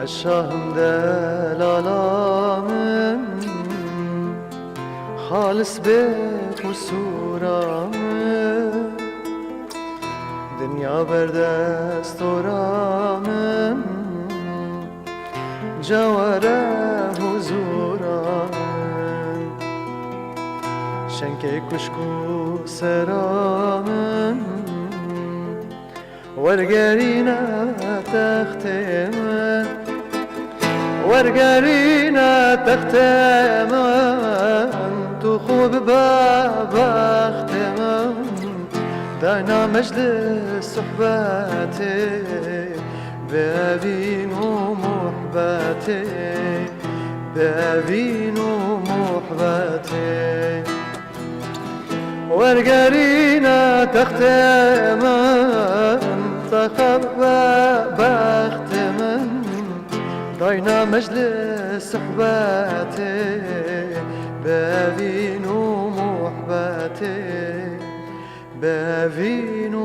الشاهم دلالامم خالص بقصورامم دنیا بردستورامم جواره حضورامم شنکه کشکو سرامم ورگرینه تختم ورگرینه تختم تو خوب بختم دانا مجلس صحبتي بابين ومحبتي بابين ومحبتي ورقرينا تختم تخبى بختم داينا مجلس صحبتي بابين ومحبتي بابين